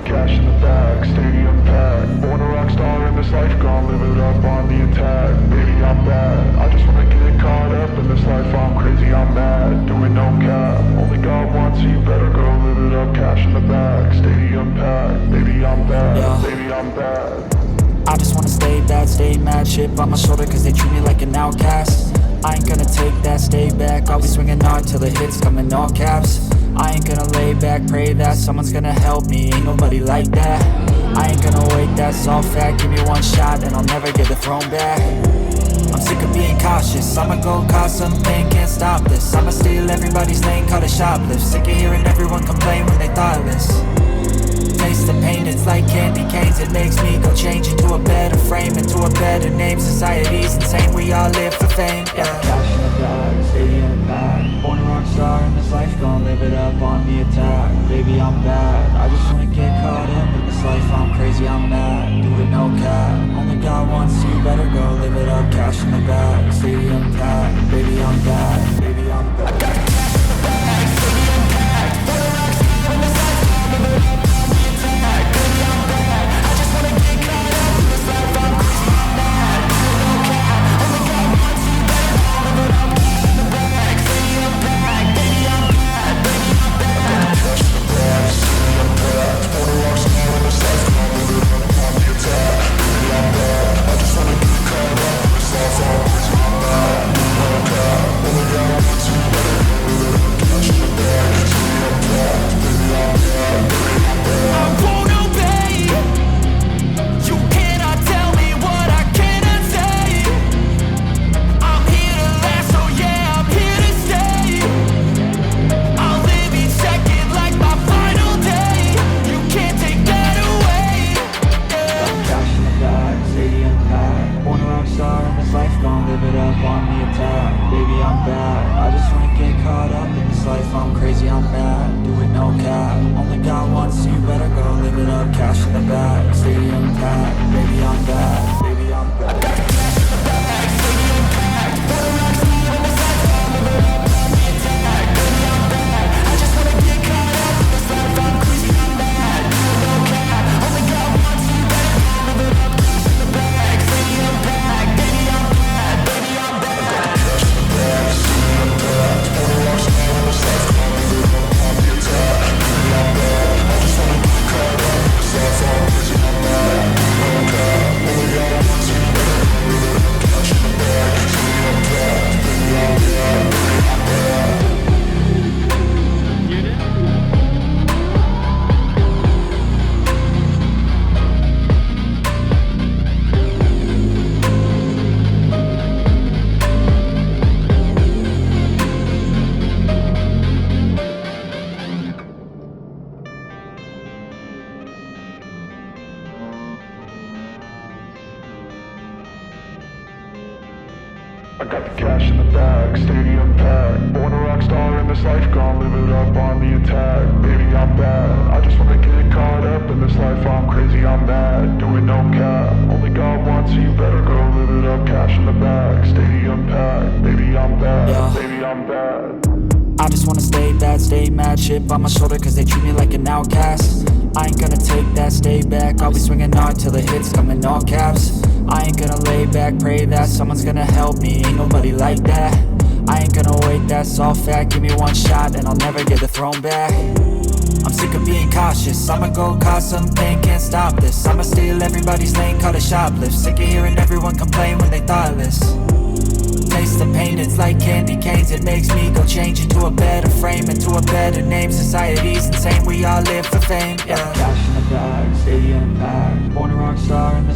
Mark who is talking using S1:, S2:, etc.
S1: cash in the bag, stadium packed. Born a rock star in this life, gonna live it up on the attack. Baby, I'm bad, I just wanna get caught up in this life. I'm crazy, I'm mad, doing no cap. Only God wants you, better go live it up. Cash in the bag, stadium packed. Baby, I'm bad,
S2: Yeah.
S1: baby, I'm bad.
S2: I just wanna stay bad, stay mad, chip on my shoulder cause they treat me like an outcast. I ain't gonna take that, stay back, I'll be swinging hard till the hits come in all caps. I ain't gonna lay back, pray that someone's gonna help me, ain't nobody like that. I ain't gonna wait, that's all fact, give me one shot and I'll never get the throne back. I'm sick of being cautious, I'ma go cause something, can't stop this. I'ma steal everybody's lane, call it shoplift. Sick of hearing everyone complain when they thoughtless. Taste the pain, it's like candy canes. It makes me go change into a better frame, into a better name. Society's insane, we all live for fame, yeah. Cash in the bag, stadium packed. Born a rock star in this life, gonna live it up on the attack. Baby, I'm bad, I just wanna get caught up in this life. I'm crazy, I'm mad, do it no cap. Only God wants you, better go live it up. Cash in the bag, stadium packed. Baby, I'm bad, baby, I'm bad. I got cash in the bag, stadium packed. Born a rock star in this life, gonna live it up.
S1: I got the cash in the bag, stadium packed. Born a rock star in this life, gonna live it up on the attack. Baby, I'm bad, I just wanna get caught up in this life. I'm crazy, I'm mad, doing no cap. Only God wants you, better go live it up. Cash in the bag, stadium packed. Baby, I'm bad,
S2: Yeah.
S1: baby, I'm bad.
S2: I just wanna stay bad, stay mad, chip on my shoulder cause they treat me like an outcast. I ain't gonna take that, stay back, I'll be swinging hard till the hits come in all caps. I ain't gonna lay back, pray that someone's gonna help me, ain't nobody like that. I ain't gonna wait, that's all fact, give me one shot and I'll never get the throne back. I'm sick of being cautious, I'ma go cause something, can't stop this. I'ma steal everybody's lane, call it shoplift. Sick of hearing everyone complain when they thoughtless. Taste the pain, it's like candy canes. It makes me go change into a better frame, into a better name. Society's insane, we all live for fame, yeah. Cash in the bag, stadium packed. Born a rock star in the